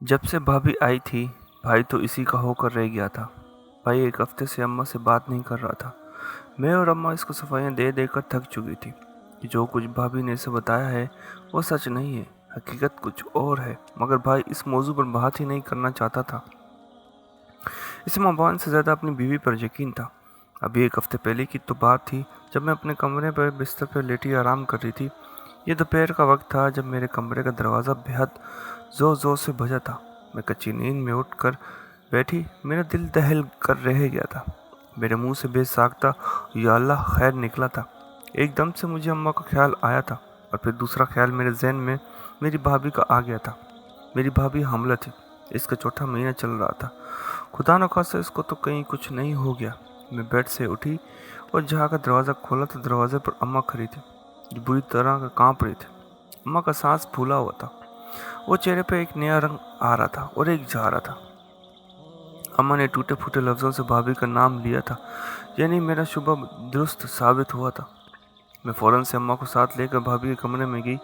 जब से भाभी आई थी, भाई तो इसी का होकर रह गया था। भाई एक हफ्ते से अम्मा से बात नहीं कर रहा था। मैं और अम्मा इसको सफाइयाँ दे देकर थक चुकी थी कि जो कुछ भाभी ने इसे बताया है वो सच नहीं है, हकीकत कुछ और है। मगर भाई इस मौजू पर बात ही नहीं करना चाहता था। इसे मोबाइल से ज़्यादा अपनी बीवी पर यकीन था। अभी एक हफ्ते पहले की तो बात थी, जब मैं अपने कमरे पर बिस्तर पर लेटी आराम कर रही थी। ये दोपहर का वक्त था जब मेरे कमरे का दरवाज़ा बेहद ज़ोर ज़ोर से बजा था। मैं कच्ची नींद में उठकर बैठी, मेरा दिल दहल कर रह गया था। मेरे मुंह से बेसाख्ता या अल्लाह खैर निकला था। एकदम से मुझे अम्मा का ख्याल आया था और फिर दूसरा ख्याल मेरे जहन में मेरी भाभी का आ गया था। मेरी भाभी हमला थी, इसका चौथा महीना चल रहा था। खुदा न खास्ता इसको तो कहीं कुछ नहीं हो गया। मैं बेड से उठी और जहाँ का दरवाज़ा खोला तो दरवाजे पर अम्मा खड़ी थी, जो बुरी तरह का कांप रही थी। अम्मा का सांस फूला हुआ था, वो चेहरे पे एक नया रंग आ रहा था और एक जा रहा था। अम्मा ने टूटे फूटे लफ्ज़ों से भाभी का नाम लिया था, यानी मेरा शुभ दुरुस्त साबित हुआ था। मैं फ़ौरन से अम्मा को साथ लेकर भाभी के कमरे में गई,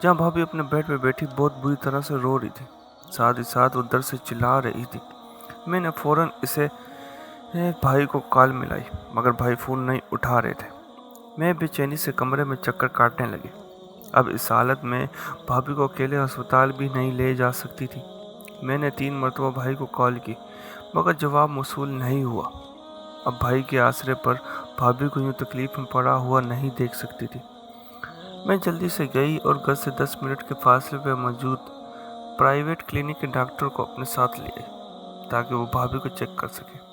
जहाँ भाभी अपने बेड पे बैठी बहुत बुरी तरह से रो रही थी। साथ ही साथ वो दर्द से चिल्ला रही थी। मैंने फ़ौरन इसे भाई को कॉल मिलाई, मगर भाई फ़ोन नहीं उठा रहे थे। मैं बेचैनी से कमरे में चक्कर काटने लगी। अब इस हालत में भाभी को अकेले अस्पताल भी नहीं ले जा सकती थी। मैंने 3 मरतबा भाई को कॉल की, मगर जवाब मौसूल नहीं हुआ। अब भाई के आसरे पर भाभी को यूँ तकलीफ में पड़ा हुआ नहीं देख सकती थी। मैं जल्दी से गई और घर से 10 मिनट के फासले पर मौजूद प्राइवेट क्लिनिक के डॉक्टर को अपने साथ ले गई, ताकि वो भाभी को चेक कर सके।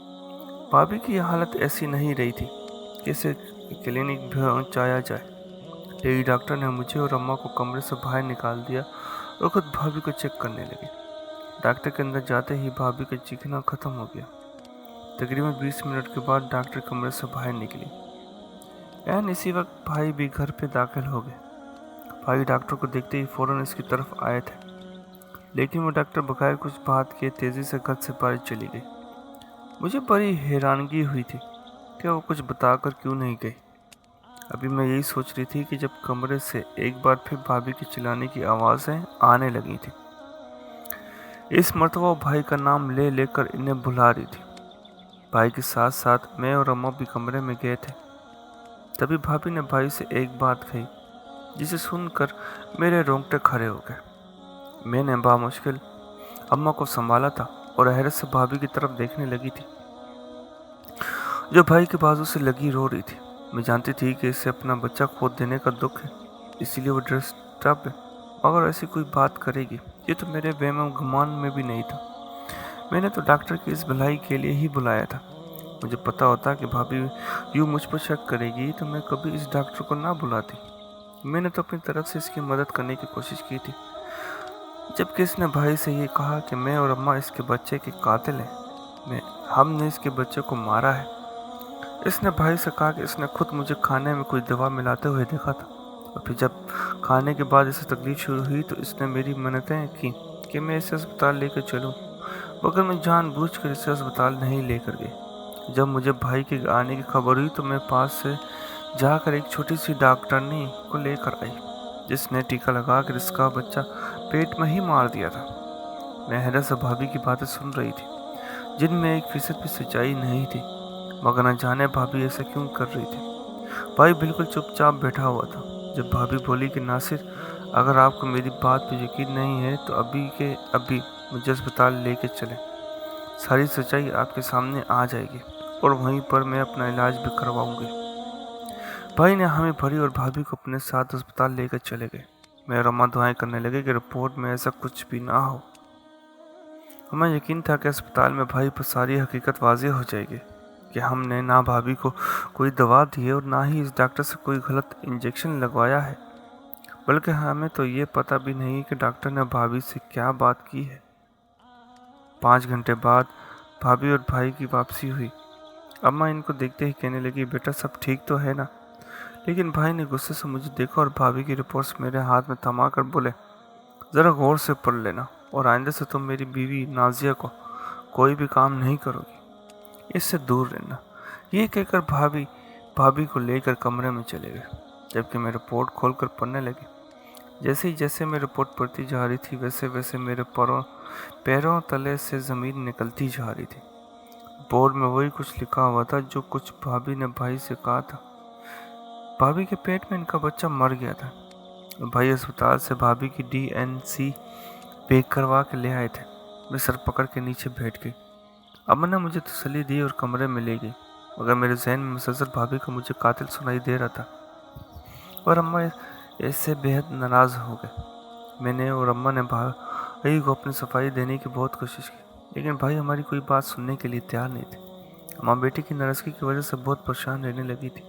भाभी की हालत ऐसी नहीं रही थी कि इसे क्लिनिक पहुंचाया जाए। लेडी डॉक्टर ने मुझे और अम्मा को कमरे से बाहर निकाल दिया और खुद भाभी को चेक करने लगी। डॉक्टर के अंदर जाते ही भाभी का चीखना खत्म हो गया। तकरीबन 20 मिनट के बाद डॉक्टर कमरे से बाहर निकली। एन इसी वक्त भाई भी घर पे दाखिल हो गए। भाई डॉक्टर को देखते ही फौरन इसकी तरफ आए थे, लेकिन वो डॉक्टर बगैर कुछ बात किए तेजी से घर से बाहर चली गई। मुझे बड़ी हैरानगी हुई थी कि वो कुछ बताकर क्यों नहीं गई। अभी मैं यही सोच रही थी कि जब कमरे से एक बार फिर भाभी की चिल्लाने की आवाज़ें आने लगी थी। इस मर्तबा वो भाई का नाम ले लेकर इन्हें बुला रही थी। भाई के साथ साथ मैं और अम्मा भी कमरे में गए थे। तभी भाभी ने भाई से एक बात कही, जिसे सुनकर मेरे रोंगटे खड़े हो गए। मैंने बामुश्किल अम्मा को संभाला था और हैरत से भाभी की तरफ देखने लगी थी, जो भाई के बाजू से लगी रो रही थी। मैं जानती थी कि इसे अपना बच्चा खो देने का दुख है, इसीलिए वो डिस्टर्ब है, मगर ऐसी कोई बात करेगी ये तो मेरे वहम गुमान में भी नहीं था। मैंने तो डॉक्टर की इस भलाई के लिए ही बुलाया था। मुझे पता होता कि भाभी यूँ मुझ पर शक करेगी तो मैं कभी इस डॉक्टर को ना बुलाती। मैंने तो अपनी तरफ से इसकी मदद करने की कोशिश की थी, जबकि इसने भाई से ये कहा कि मैं और अम्मा इसके बच्चे के कातिल हैं, हमने इसके बच्चे को मारा है। इसने भाई से कहा कि इसने खुद मुझे खाने में कुछ दवा मिलाते हुए देखा था, और फिर जब खाने के बाद इसे तकलीफ शुरू हुई तो इसने मेरी मन्नतें की कि मैं इसे अस्पताल लेकर चलूं, मगर मैं जानबूझकर इसे अस्पताल नहीं लेकर गई। जब मुझे भाई के आने की खबर हुई तो मैं पास से जाकर एक छोटी सी डॉक्टरनी को लेकर आई, जिसने टीका लगाकर इसका बच्चा पेट में ही मार दिया था। मैं हैरत से भाभी की बातें सुन रही थी, जिनमें 1% भी सच्चाई नहीं थी, मगर न जाने भाभी ऐसा क्यों कर रही थी। भाई बिल्कुल चुपचाप बैठा हुआ था। जब भाभी बोली कि नासिर, अगर आपको मेरी बात पर यकीन नहीं है तो अभी के अभी मुझे अस्पताल लेके चलें, सारी सच्चाई आपके सामने आ जाएगी और वहीं पर मैं अपना इलाज भी करवाऊंगी। भाई ने हमें भरी और भाभी को अपने साथ अस्पताल लेकर चले गए। मैं और अम्मा दुआएं करने लगे कि रिपोर्ट में ऐसा कुछ भी ना हो। हमें यकीन था कि अस्पताल में भाई पर सारी हकीकत वाज़ेह हो जाएगी कि हमने ना भाभी को कोई दवा दी है और ना ही इस डॉक्टर से कोई गलत इंजेक्शन लगवाया है, बल्कि हमें तो ये पता भी नहीं कि डॉक्टर ने भाभी से क्या बात की है। 5 घंटे बाद भाभी और भाई की वापसी हुई। अम्मा इनको देखते ही कहने लगी, बेटा सब ठीक तो है ना? लेकिन भाई ने गुस्से से मुझे देखा और भाभी की रिपोर्ट्स मेरे हाथ में थमा कर बोले, ज़रा गौर से पढ़ लेना और आइंदा से तुम मेरी बीवी नाजिया को कोई भी काम नहीं करोगी, इससे दूर रहना। ये कहकर भाभी को लेकर कमरे में चले गए, जबकि मैं रिपोर्ट खोलकर पढ़ने लगी। जैसे ही मैं रिपोर्ट पढ़ती जा रही थी, वैसे वैसे मेरे पैरों पैरों तले से ज़मीन निकलती जा रही थी। बोर्ड में वही कुछ लिखा हुआ था जो कुछ भाभी ने भाई से कहा था। भाभी के पेट में इनका बच्चा मर गया था। भाई अस्पताल से भाभी की DNC पैक करवा के ले आए थे। मैं सर पकड़ के नीचे बैठ गई। अम्मा ने मुझे तसल्ली दी और कमरे में ले गई, मगर मेरे जहन में मुसलसल भाभी का मुझे कातिल सुनाई दे रहा था और अम्मा इससे बेहद नाराज़ हो गए। मैंने और अम्मा ने भाई को अपनी सफाई देने की बहुत कोशिश की, लेकिन भाई हमारी कोई बात सुनने के लिए तैयार नहीं थे। अम्मा बेटी की नाराज़गी की वजह से बहुत परेशान रहने लगी थी,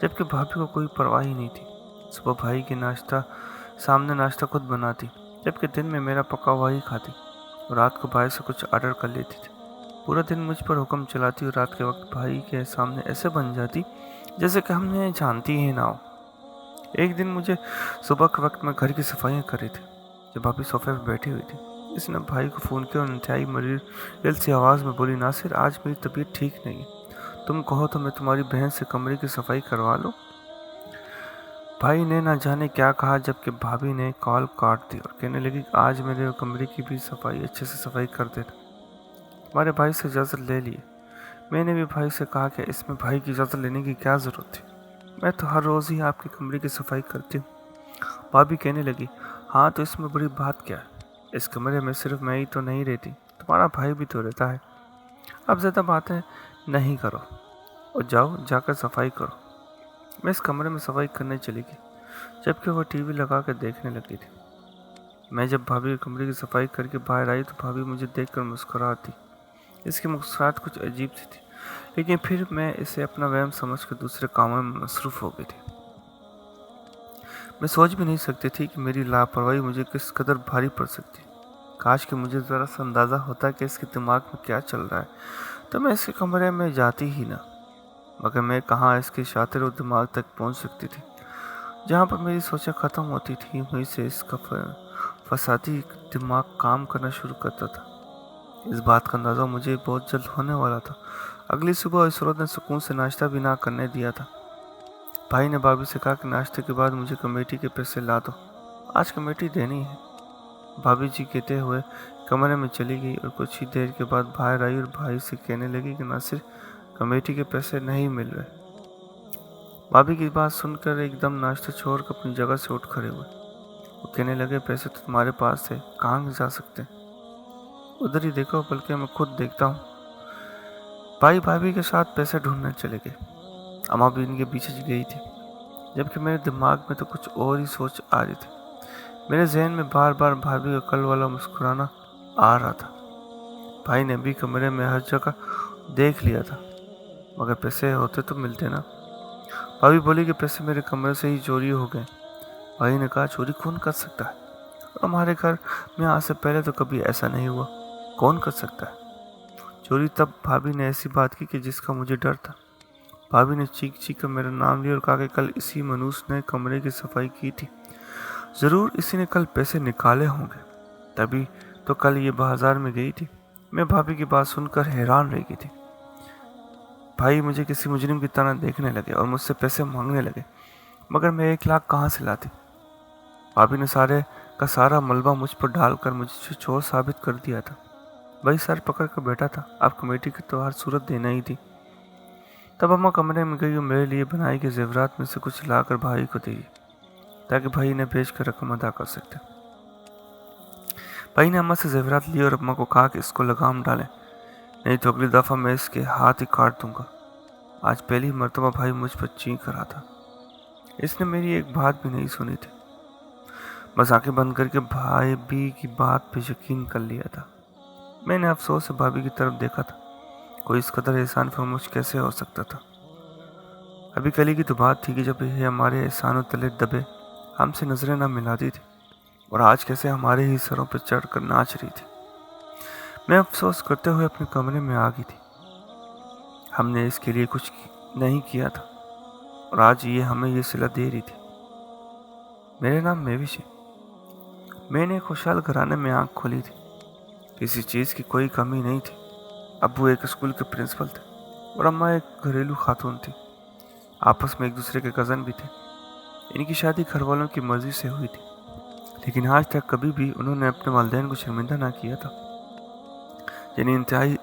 जबकि भाभी को कोई परवाह ही नहीं थी। सुबह भाई की सामने नाश्ता खुद बनाती, जबकि दिन में मेरा पका हुआ ही खाती और रात को भाई से कुछ ऑर्डर कर लेती थी। पूरा दिन मुझ पर हुक्म चलाती और रात के वक्त भाई के सामने ऐसे बन जाती जैसे कि हमने जानती ही ना हो। एक दिन मुझे सुबह के वक्त में घर की सफाइयाँ कर रही थी, जब भाभी सोफे पर बैठी हुई थी। इसने भाई को फ़ोन किया और इंतहाई मरीज सी आवाज़ में बोली, नासिर आज मेरी तबीयत ठीक नहीं है, तुम कहो तो मैं तुम्हारी बहन से कमरे की सफाई करवा लूँ। भाई ने ना जाने क्या कहा, जबकि भाभी ने कॉल काट दी और कहने लगी आज मेरे कमरे की भी अच्छे से सफाई कर देना। हमारे भाई से इजाज़त ले लिए। मैंने भी भाई से कहा कि इसमें भाई की इजाज़त लेने की क्या ज़रूरत थी, मैं तो हर रोज़ ही आपके कमरे की सफाई करती हूँ। भाभी कहने लगी, हाँ तो इसमें बड़ी बात क्या है, इस कमरे में सिर्फ मैं ही तो नहीं रहती, तुम्हारा भाई भी तो रहता है। अब ज़्यादा बातें नहीं करो और जाओ जाकर सफाई करो। मैं इस कमरे में सफाई करने चली गई, जबकि वह टीवी लगा कर देखने लगी थी। मैं जब भाभी के कमरे की सफाई करके बाहर आई तो भाभी मुझे देखकर मुस्कुराती। इसकी मुस्कुराहट कुछ अजीब सी थी, लेकिन फिर मैं इसे अपना वहम समझकर दूसरे कामों में मसरूफ़ हो गई थी। मैं सोच भी नहीं सकती थी कि मेरी लापरवाही मुझे किस कदर भारी पड़ सकती। काश कि मुझे ज़रा सा अंदाज़ा होता कि इसके दिमाग में क्या चल रहा है, तो मैं इसके कमरे में जाती ही ना। मगर मैं कहाँ इसके शातिर और दिमाग तक पहुँच सकती थी। जहाँ पर मेरी सोचें ख़त्म होती थी वहीं से इसका फसादी दिमाग काम करना शुरू करता था। इस बात का अंदाज़ा मुझे बहुत जल्द होने वाला था। अगली सुबह इसरोत ने सुकून से नाश्ता भी ना करने दिया था। भाई ने भाभी से कहा कि नाश्ते के बाद मुझे कमेटी के पैसे ला दो, आज कमेटी देनी है। भाभी जी कहते हुए कमरे में चली गई और कुछ ही देर के बाद बाहर आई और भाई से कहने लगी कि नासिर कमेटी के पैसे नहीं मिल रहे। भाभी की बात सुनकर एकदम नाश्ता छोड़कर अपनी जगह से उठ खड़े हुए। वो कहने लगे, पैसे तो तुम्हारे पास है, कहाँ जा सकते? उधर ही देखो, बल्कि मैं खुद देखता हूँ। भाई भाभी के साथ पैसे ढूंढने चले गए। अम्मा भी इनके पीछे गई थी, जबकि मेरे दिमाग में तो कुछ और ही सोच आ रही थी। मेरे जहन में बार बार भाभी का कल वाला मुस्कुराना आ रहा था। भाई ने भी कमरे में हर जगह देख लिया था, मगर पैसे होते तो मिलते ना। भाभी बोली कि पैसे मेरे कमरे से ही चोरी हो गए। भाई ने कहा, चोरी कौन कर सकता है, और हमारे घर में आज से पहले तो कभी ऐसा नहीं हुआ, कौन कर सकता है चोरी? तब भाभी ने ऐसी बात की कि जिसका मुझे डर था। भाभी ने चीख चीख कर मेरा नाम लिया और कहा कि कल इसी मनूस ने कमरे की सफाई की थी, ज़रूर इसी ने कल पैसे निकाले होंगे, तभी तो कल ये बाजार में गई थी। मैं भाभी की बात सुनकर हैरान रह गई थी। भाई मुझे किसी मुजरिम की तरह देखने लगे और मुझसे पैसे मांगने लगे, मगर मैं 1 लाख कहाँ से लाती? भाभी ने सारे का सारा मलबा मुझ पर डालकर मुझे चोर साबित कर दिया था। भाई सर पकड़ कर बैठा था, अब कमेटी की तो हर सूरत देना ही थी। तब अम्मा कमरे में गई और मेरे लिए बनाई के जेवरात में से कुछ लाकर भाई को दी, ताकि भाई ने बेच कर रकम अदा कर सकते। भाई ने अम्मा से जेवरात लिए और अम्मा को कहा कि इसको लगाम डालें, नहीं तो अगली दफ़ा मैं इसके हाथ ही काट दूंगा। आज पहली मर्तबा भाई मुझ पर चीख रहा था। इसने मेरी एक बात भी नहीं सुनी थी, बस आंखें बंद करके भाई भी की बात पे यकीन कर लिया था। मैंने अफसोस से भाभी की तरफ देखा था। कोई इस कदर एहसान फरामोश कैसे हो सकता था? अभी कल की तो बात थी कि जब ये हमारे एहसानों तले दबे हमसे नजरें न मिलाती थी, और आज कैसे हमारे ही सरों पर चढ़ कर नाच रही थी। मैं अफसोस करते हुए अपने कमरे में आ गई थी। हमने इसके लिए कुछ नहीं किया था और आज ये हमें ये सिला दे रही थी। मेरे नाम मेविश है। मैंने खुशहाल घराने में आँख खोली थी। किसी चीज़ की कोई कमी नहीं थी। अब्बू एक स्कूल के प्रिंसिपल थे और अम्मा एक घरेलू खातून थी। आपस में एक दूसरे के कज़न भी थे। इनकी शादी घर वालों की मर्जी से हुई थी, लेकिन आज तक कभी भी उन्होंने अपने वालिदैन को शर्मिंदा ना किया था। यानी इंतहाई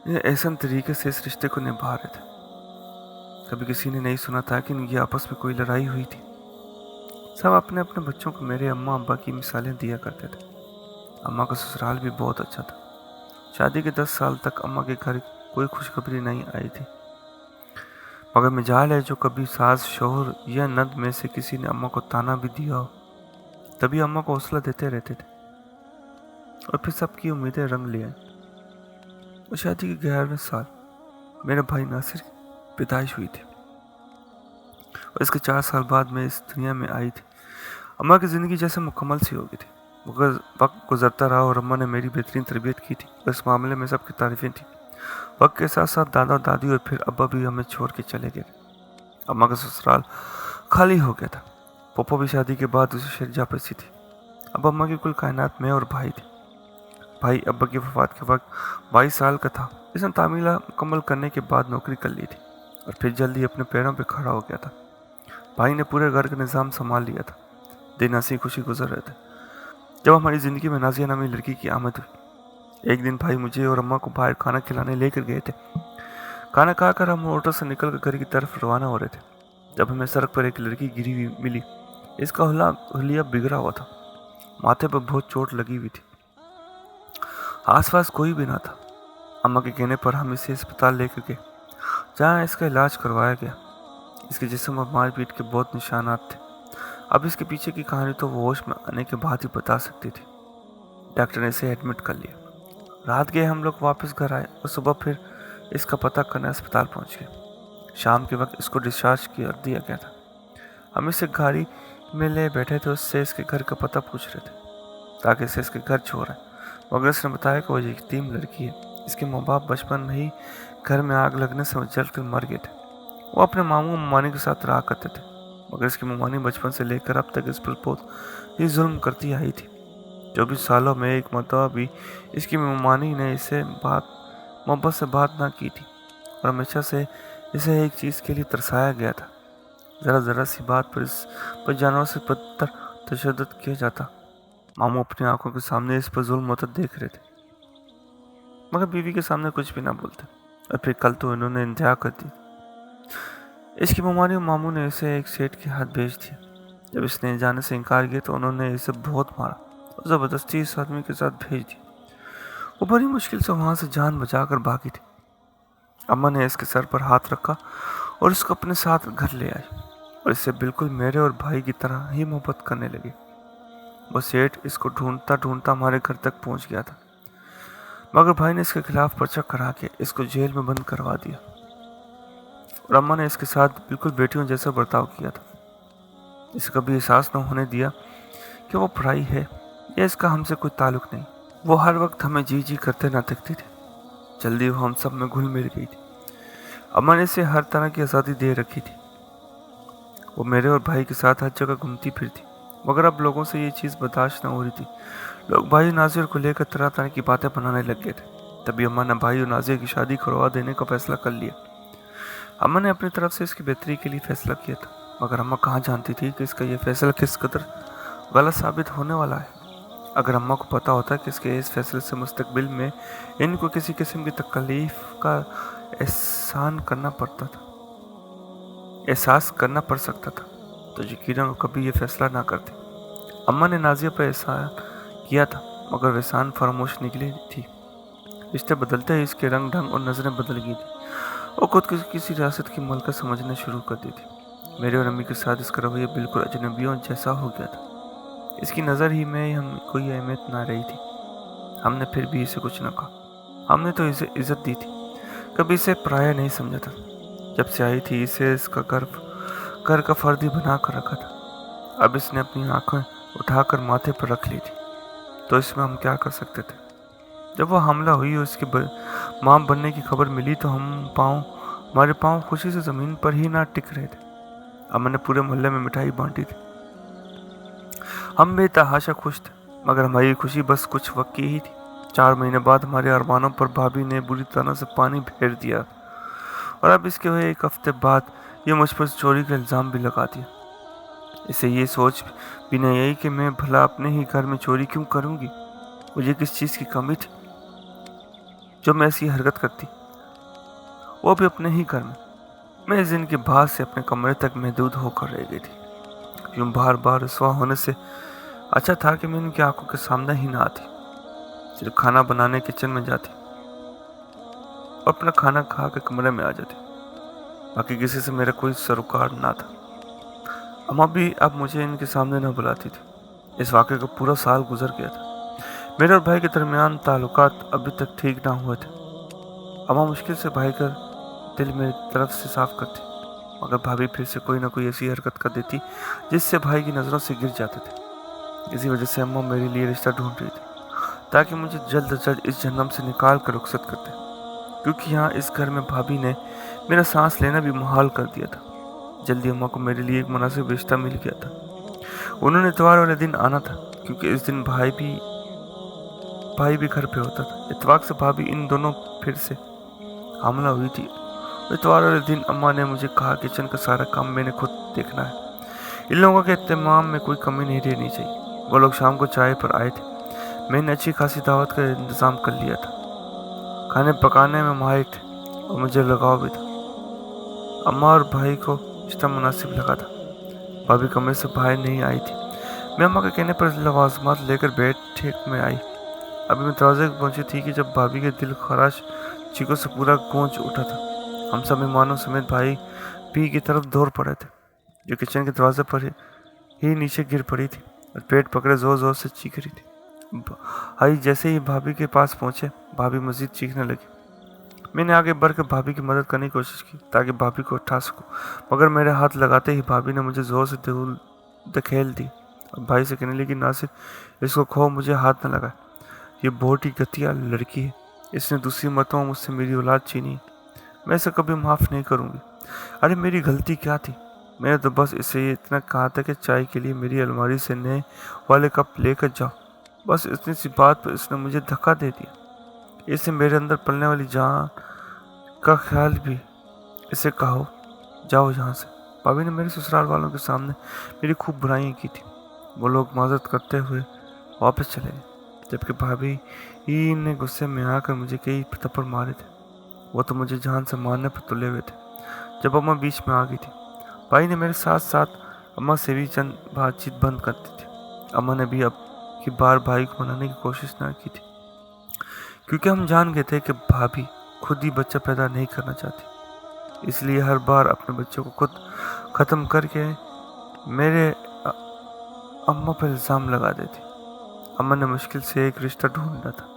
एहसन तरीके से इस रिश्ते को निभा रहे थे। कभी किसी ने नहीं सुना था कि इनकी आपस में कोई लड़ाई हुई थी। सब अपने अपने बच्चों को मेरे अम्मा अब्बा की मिसालें दिया करते थे। अम्मा का ससुराल भी बहुत अच्छा था। शादी के 10 साल तक अम्मा के घर कोई खुशखबरी नहीं आई थी, मगर मजाल है जो कभी सास शोहर या नंद में से किसी ने अम्मा को ताना भी दिया हो, तभी अम्मा को हौसला देते रहते थे और फिर सबकी उम्मीदें रंग ले आई। और शादी के 11वें साल मेरे भाई नासिर की पैदाइश हुई थी और इसके 4 साल बाद मैं इस दुनिया में आई थी। अम्मा की ज़िंदगी जैसे मुकम्मल सी हो गई थी, मगर वक्त गुजरता रहा और अम्मा ने मेरी बेहतरीन तरबियत की थी और इस मामले में सबकी तारीफ़ें थी। वक्त के साथ साथ दादा दादी और फिर अब्बा भी हमें छोड़ के चले गए। अम्मा का ससुराल खाली हो गया था। पप्पो भी शादी के बाद उसे शर्जा पैसी थी। अब अम्मा की कुल कायनात में और भाई थे। भाई अब्बा की वफात के वक्त 22 साल का था। इसने तामीला मुकम्मल करने के बाद नौकरी कर ली थी और फिर जल्दी अपने पैरों पर खड़ा हो गया था। भाई ने पूरे घर का निज़ाम संभाल लिया था। दिन हंसी खुशी गुजर रहे थे जब हमारी ज़िंदगी में नाजिया नामी लड़की की आमद हुई। एक दिन भाई मुझे और अम्मा को बाहर खाना खिलाने लेकर गए थे। खाना खाकर हम ऑटो से निकलकर घर की तरफ रवाना हो रहे थे जब हमें सड़क पर एक लड़की गिरी हुई मिली। इसका हुलिया बिगड़ा हुआ था, माथे पर बहुत चोट लगी हुई थी। आसपास कोई भी ना था। अम्मा के कहने पर हम इसे अस्पताल लेकर गए, जहाँ इसका इलाज करवाया गया। इसके जिस्म और मारपीट के बहुत निशानात थे। अब इसके पीछे की कहानी तो वो होश में आने के बाद ही बता सकती थी। डॉक्टर ने इसे एडमिट कर लिया। रात गए हम लोग वापस घर आए और सुबह फिर इसका पता करने अस्पताल पहुंच गए। शाम के वक्त इसको डिस्चार्ज कर दिया गया था। हम इसे गाड़ी में ले बैठे थे, उससे इसके घर का पता पूछ रहे थे ताकि इसे इसके घर छोड़ आए, मगर इसने बताया कि वो एक यतीम लड़की है। इसके माँ बाप बचपन में ही घर में आग लगने से जल कर मर गए थे। वो अपने मामू ममानी के साथ रहा करते थे, मगर इसकी ममानी बचपन से लेकर अब तक इस पर बहुत ही जुल्म करती आई थी। 24 सालों में एक मरतबा भी इसकी ममानी ने इसे मोहब्बत से बात ना की थी और हमेशा से इसे एक चीज़ के लिए तरसाया गया था। ज़रा ज़रा सी बात पर इस पर जानवर से बदतर तशद्दुद किया जाता। मामू अपनी आंखों के सामने इस पर जुल्म होता देख रहे थे, मगर बीवी के सामने कुछ भी ना बोलते। और फिर कल तो इन्होंने इंतहा कर दी। इसकी ममानी और मामू ने इसे एक सेठ के हाथ भेज दिया। जब इसने जाने से इनकार किया तो उन्होंने इसे बहुत मारा और ज़बरदस्ती इस आदमी के साथ भेज दिया। वो बड़ी मुश्किल से वहाँ से जान बचाकर भागी थी। अम्मा ने इसके सर पर हाथ रखा और इसको अपने साथ घर ले आई और इससे बिल्कुल मेरे और भाई की तरह ही मोहब्बत करने लगी। वो सेठ इसको ढूंढता ढूंढता हमारे घर तक पहुंच गया था, मगर भाई ने इसके खिलाफ पर्चा करा के इसको जेल में बंद करवा दिया और अम्मा ने इसके साथ बिल्कुल बेटियों जैसा बर्ताव किया था। इसे कभी एहसास न होने दिया कि वो पराई है या इसका हमसे कोई ताल्लुक नहीं। वो हर वक्त हमें जी जी करते ना थकती थी। जल्दी वो हम सब में घुल मिल गई थी। अम्मा ने इसे हर तरह की आज़ादी दे रखी थी। वो मेरे और भाई के साथ हर जगह घूमती फिरती, मगर अब लोगों से ये चीज़ बर्दाश्त न हो रही थी। लोग भाई नाजिर को लेकर तरह तरह की बातें बनाने लग गए थे। तभी अम्मा ने भाई और नाजिर की शादी करवा देने का फैसला कर लिया। अम्मा ने अपनी तरफ से इसकी बेहतरी के लिए फैसला किया था, मगर अम्मा कहाँ जानती थी कि इसका ये फैसला किस कदर गलत साबित होने वाला है। अगर अम्मा को पता होता कि इसके इस फैसले से मुस्तकबिल में इनको किसी किस्म की तकलीफ का एहसास करना पड़ सकता था, तो यकीनन वो कभी ये फैसला ना करते। अम्मा ने नाजिया पर एहसान किया था, मगर वो एहसान फरामोश निकली थी। रिश्ते बदलते ही इसके रंग ढंग और नज़रें बदल गई थी। वो खुद किसी रियासत की मलका समझना शुरू कर दी थी। मेरे और अम्मी के साथ इसका रवैया बिल्कुल अजनबियों जैसा हो गया था। इसकी नज़र ही में हम कोई अहमियत ना रही थी। हमने फिर भी इसे कुछ न कहा। हमने तो इसे इज्जत दी थी, कभी इसे पराया नहीं समझा था। जब से आई थी इसे इसका घर का फर्द ही बना कर रखा था। अब इसने अपनी आंखें उठाकर माथे पर रख ली थी, तो इसमें हम क्या कर सकते थे। जब वो हमला हुई और इसकी मां बनने की खबर मिली तो हमारे पाँव खुशी से ज़मीन पर ही ना टिक रहे थे। अम्मा ने पूरे मोहल्ले में मिठाई बांटी थी। हम बेतहाशा खुश थे, मगर हमारी खुशी बस कुछ वक्त की ही थी। 4 महीने बाद हमारे अरमानों पर भाभी ने बुरी तरह से पानी फेर दिया और अब इसके हुए 1 हफ्ते बाद ये मुझ पर चोरी का इल्ज़ाम भी लगा दिया। इसे ये सोच भी नहीं आई कि मैं भला अपने ही घर में चोरी क्यों करूँगी। मुझे किस चीज़ की कमी थी। जो मैं ऐसी हरकत करती, वो भी अपने ही घर में। मैं इस दिन के बाद से अपने कमरे तक महदूद होकर रह गई थी। यूं बार बार रुसवा होने से अच्छा था कि मैं उनकी आंखों के सामने ही ना आती, सिर्फ खाना बनाने किचन में जाती और अपना खाना खा के कमरे में आ जाती। बाकी किसी से मेरा कोई सरोकार ना था। अम्मा भी अब मुझे इनके सामने न बुलाती थी। इस वाक़े का पूरा साल गुजर गया था। मेरे और भाई के दरमियान ताल्लुकात अभी तक ठीक ना हुए थे। अम्मा मुश्किल से भाई का दिल मेरी तरफ से साफ करती, मगर भाभी फिर से कोई ना कोई ऐसी हरकत कर देती जिससे भाई की नज़रों से गिर जाते थे। इसी वजह से अम्मा मेरे लिए रिश्ता ढूंढ रही थी, ताकि मुझे जल्द से जल्द इस जन्म से निकाल कर रुखसत कर दे, क्योंकि यहाँ इस घर में भाभी ने मेरा सांस लेना भी मुहाल कर दिया था। जल्दी अम्मा को मेरे लिए एक मुनासिब रिश्ता मिल गया था। उन्होंने इतवार वाले दिन आना था, क्योंकि इस दिन भाई भी घर पे होता था। इतवार से भाभी इन दोनों फिर से हमला हुई थी। इतवार वाले दिन अम्मा ने मुझे कहा किचन का सारा काम मैंने खुद देखना है। इन लोगों के इत्तेमाम में कोई कमी नहीं रहनी चाहिए। वो लोग शाम को चाय पर आए थे। मैंने अच्छी खासी दावत का इंतज़ाम कर लिया था। खाने पकाने में माहिर थे और मुझे लगाव भी था। अम्मा और भाई को रिश्ता मुनासिब लगा था। भाभी कमरे से बाहर नहीं आई थी। मैं अम्मा के कहने पर लवाजमात लेकर बैठक में आई। अभी मैं दरवाजे पर पहुंची थी कि जब भाभी के दिल खराश चीखों से पूरा गूंज उठा था। हम सब मेहमानों समेत भाई पी की तरफ दौड़ पड़े थे, जो किचन के दरवाजे पर ही नीचे गिर पड़ी थी और पेट पकड़े जोर जोर से चीख रही थी। भाई जैसे ही भाभी के पास पहुंचे, भाभी मजीद चीखने लगी। मैंने आगे बढ़कर भाभी की मदद करने की कोशिश की ताकि भाभी को उठा सकूं, मगर मेरे हाथ लगाते ही भाभी ने मुझे जोर से धकेल दी और भाई से कहने लगी, नासिर इसको खो, मुझे हाथ न लगा। ये बहुत ही घटिया लड़की है। इसने दूसरी मरतबा मुझसे मेरी औलाद छीनी। मैं इसे कभी माफ़ नहीं करूँगी। अरे मेरी गलती क्या थी? मैंने तो बस इसे इतना कहा था कि चाय के लिए मेरी अलमारी से नए वाले कप लेकर जाओ। बस इतनी सी बात पर इसने मुझे धक्का दे दिया। इसे मेरे अंदर पलने वाली जान का ख्याल भी। इसे कहो जाओ यहाँ से। भाभी ने मेरे ससुराल वालों के सामने मेरी खूब बुराइयाँ की थी। वो लोग माजरत करते हुए वापस चले गए, जबकि भाभी ही ने गुस्से में आकर मुझे कई थप्पड़ मारे थे। वो तो मुझे जान से मारने पर तुले हुए थे जब अम्मा बीच में आ गई थी। भाई ने मेरे साथ साथ अम्मा से भी चंद बातचीत बंद कर दी थी। अम्मा ने भी अब की बार भाई को मनाने की कोशिश ना की थी, क्योंकि हम जान गए थे कि भाभी खुद ही बच्चा पैदा नहीं करना चाहती। इसलिए हर बार अपने बच्चों को खुद ख़त्म करके मेरे अम्मा पर इल्ज़ाम लगा देती। अम्मा ने मुश्किल से एक रिश्ता ढूंढा था,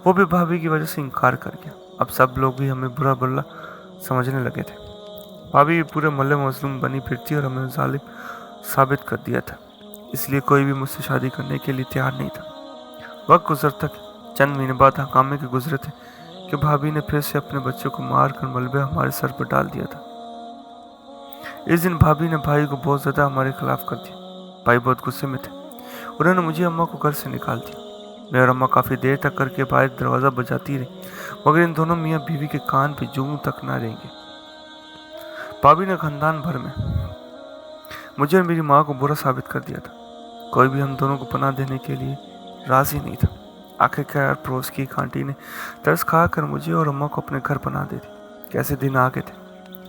वो भी भाभी की वजह से इनकार कर गया। अब सब लोग भी हमें बुरा भला समझने लगे थे। भाभी भी पूरे मोहल्ले में मजलूम बनी फिरती और हमें जालिम साबित कर दिया था। इसलिए कोई भी मुझसे शादी करने के लिए तैयार नहीं था। वक्त गुजरता गया। चंद महीने बाद हंगामे के गुजरे थे कि भाभी ने फिर से अपने बच्चों को मार कर मलबे हमारे सर पर डाल दिया था। इस दिन भाभी ने भाई को बहुत ज़्यादा हमारे खिलाफ कर दिया। भाई बहुत गुस्से में थे। उन्होंने मुझे अम्मा को घर से निकाल दिया। मैं और अम्मा काफ़ी देर तक करके बाहर दरवाज़ा बजाती रही, मगर इन दोनों मियाँ बीवी के कान पे जूं तक ना रहेंगे। भाभी ने खानदान भर में मुझे और मेरी माँ को बुरा साबित कर दिया था। कोई भी हम दोनों को पनाह देने के लिए राजी नहीं था। आखिरकार पड़ोस की एक आंटी ने तरस खा कर मुझे और अम्मा को अपने घर पनाह दे दी। कैसे दिन आ गए थे।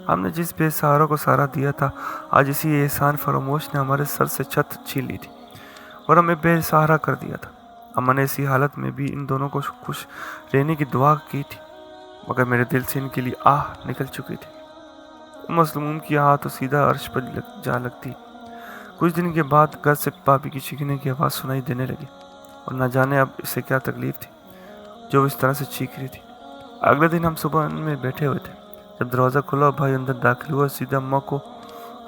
हमने जिस बेसहारा को सहारा दिया था, आज इसी एहसान फरामोश ने हमारे सर से छत छीन ली थी और हमें बेसहारा कर दिया था। अम्मा ने इसी हालत में भी इन दोनों को खुश रहने की दुआ की थी, मगर मेरे दिल से इनके लिए आह निकल चुकी थी। मजलूम की आह तो सीधा अर्श पर जा लगती। कुछ दिन के बाद घर से भाभी की चीखने की आवाज़ सुनाई देने लगी और न जाने अब इसे क्या तकलीफ थी जो इस तरह से चीख रही थी। अगले दिन हम सुबह में बैठे हुए थे। जब दरवाज़ा खुला और भाई अंदर दाखिल हुआ, सीधा अम्मा को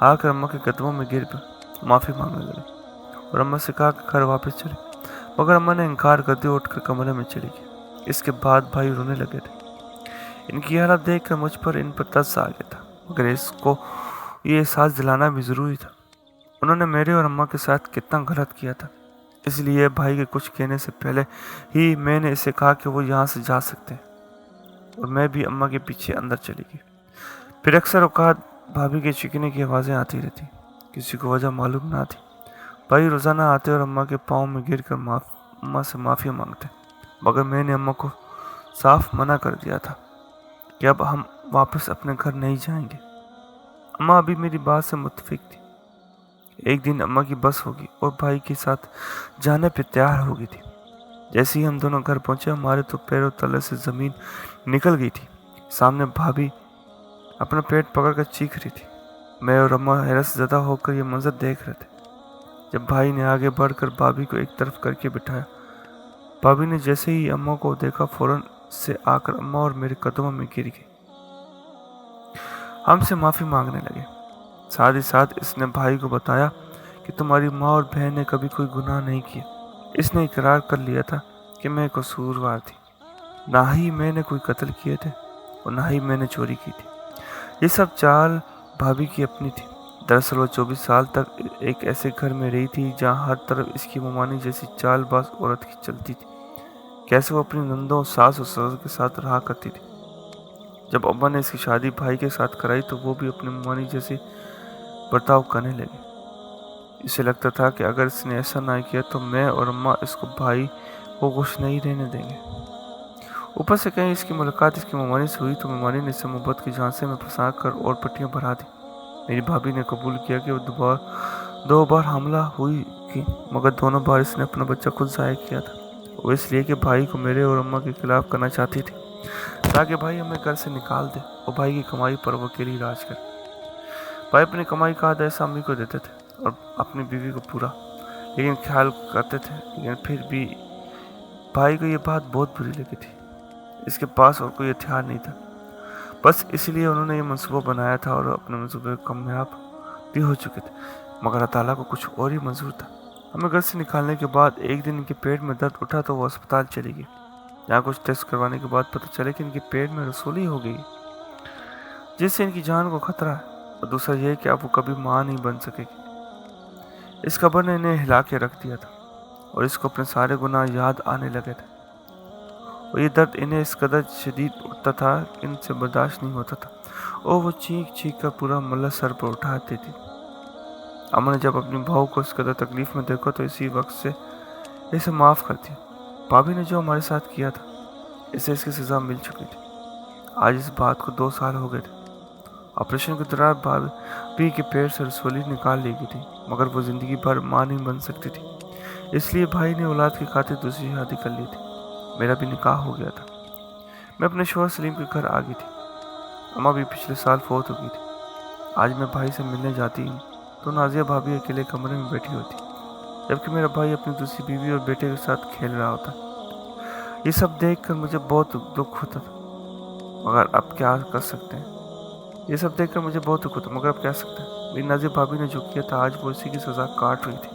आकर अम्मा के कदमों में गिर कर माफ़ी मांगने लगे और अम्मा से कहा कि घर वापस चले, मगर अम्मा ने इनकार करते उठकर कमरे में चली गई। इसके बाद भाई रोने लगे थे। इनकी हालत देखकर मुझ पर इन पर तरस आ गया था, मगर इसको ये एहसास दिलाना भी ज़रूरी था उन्होंने मेरे और अम्मा के साथ कितना गलत किया था। इसलिए भाई के कुछ कहने से पहले ही मैंने इसे कहा कि वो यहाँ से जा सकते हैं और मैं भी अम्मा के पीछे अंदर चली गई। फिर अक्सर औकात भाभी के चीखने की आवाज़ें आती रहती, किसी को वजह मालूम ना थी। भाई रोज़ाना आते और अम्मा के पाँव में गिर कर अम्मा से माफ़ी मांगते, मगर मैंने अम्मा को صاف منع کر دیا تھا کہ اب ہم واپس اپنے گھر نہیں جائیں گے۔ اماں ابھی میری بات سے متفق تھی۔ ایک دن اماں کی بس ہوگی اور بھائی کے ساتھ جانے پہ تیار ہو گئی تھی۔ جیسے ہی ہم دونوں گھر پہنچے ہمارے تو پیروں تلے سے زمین نکل گئی تھی۔ سامنے بھابھی اپنا پیٹ پکڑ کر چیخ رہی تھی۔ میں اور اماں حیرت زدہ ہو کر یہ منظر دیکھ رہے تھے۔ جب بھائی نے آگے بڑھ کر بھابھی کو ایک طرف کر کے بٹھایا، بھابھی نے جیسے ہی اماں کو دیکھا فوراً سے آ کر اماں اور میرے قدموں میں گر گئی۔ ہم سے معافی مانگنے لگے۔ ساتھ ہی ساتھ اس نے بھائی کو بتایا کہ تمہاری ماں اور بہن نے کبھی کوئی گناہ نہیں کیا۔ اس نے اقرار کر لیا تھا کہ میں قصوروار تھی۔ نہ ہی میں نے کوئی قتل کیے تھے اور نہ ہی میں نے چوری کی تھی۔ یہ سب چال بھابھی کی اپنی تھی۔ دراصل وہ 24 سال تک ایک ایسے گھر میں رہی تھی جہاں ہر طرف اس کی ممانی جیسی چال باز عورت کی چلتی تھی۔ کیسے وہ اپنی نندوں، ساس اور سسر کے ساتھ رہا کرتی تھی۔ جب ابا نے اس کی شادی بھائی کے ساتھ کرائی تو وہ بھی اپنی ممانی جیسے برتاؤ کرنے لگے۔ اسے لگتا تھا کہ اگر اس نے ایسا نہ کیا تو میں اور اماں اس کو بھائی کو خوش نہیں رہنے دیں گے۔ اوپر سے کہیں اس کی ملاقات اس کی ممانی سے ہوئی تو ممانی نے اسے محبت کے جھانسے میں پھنسا کر اور پٹیاں بھرا دی۔ میری بھابھی نے قبول کیا کہ وہ دو بار حاملہ ہوئی کی، مگر دونوں بار اس نے اپنا بچہ خود ضائع کیا تھا۔ وہ اس لیے کہ بھائی کو میرے اور اماں کے خلاف کرنا چاہتی تھی تاکہ بھائی ہمیں گھر سے نکال دے اور بھائی کی کمائی پر وہ اکیلی راج کرے۔ بھائی اپنی کمائی کا آدھا حصہ امی کو دیتے تھے اور اپنی بیوی کو پورا لیکن خیال کرتے تھے، لیکن پھر بھی بھائی کو یہ بات بہت بری لگی تھی۔ اس کے پاس اور کوئی ہتھیار نہیں تھا، بس اس لیے انہوں نے یہ منصوبہ بنایا تھا اور اپنے منصوبے کامیاب بھی ہو چکے تھے، مگر اللہ تعالیٰ کو کچھ اور ہی منظور تھا۔ ہمیں گھر سے نکالنے کے بعد ایک دن ان کے پیٹ میں درد اٹھا تو وہ اسپتال چلی گئی، جہاں کچھ ٹیسٹ کروانے کے بعد پتہ چلے کہ ان کے پیٹ میں رسولی ہو گئی، جس سے ان کی جان کو خطرہ ہے، اور دوسرا یہ کہ اب وہ کبھی ماں نہیں بن سکے گی۔ اس خبر نے انہیں ہلا کے رکھ دیا تھا اور اس کو اپنے سارے گناہ یاد آنے لگے تھے، اور یہ درد انہیں اس قدر شدید اٹھتا تھا کہ ان سے برداشت نہیں ہوتا تھا اور وہ چیخ چیخ کر پورا ملہ سر پر اٹھاتی تھی۔ اماں نے جب اپنی بہو کو اس قدر تکلیف میں دیکھا تو اسی وقت سے اسے معاف کر دیا۔ بھابھی نے جو ہمارے ساتھ کیا تھا اسے اس کی سزا مل چکی تھی۔ آج اس بات کو 2 سال ہو گئے تھے۔ آپریشن کے دوران بھابھی کے پیٹ سے رسولی نکال لی گئی تھی، مگر وہ زندگی بھر ماں نہیں بن سکتی تھی، اس لیے بھائی نے اولاد کی خاطر دوسری شادی کر لی تھی۔ میرا بھی نکاح ہو گیا تھا۔ میں اپنے شوہر سلیم کے گھر آ گئی تھی۔ اماں بھی پچھلے سال فوت ہو گئی تھی۔ آج میں بھائی سے ملنے جاتی ہوں تو نازیہ بھابھی اکیلے کمرے میں بیٹھی ہوتی، جبکہ میرا بھائی اپنی دوسری بیوی اور بیٹے کے ساتھ کھیل رہا ہوتا۔ یہ سب دیکھ کر مجھے بہت دکھ ہوتا تھا، مگر اب کیا کر سکتے ہیں۔ میری نازیہ بھابھی نے جو کیا تھا آج وہ اسی کی سزا کاٹ رہی تھی۔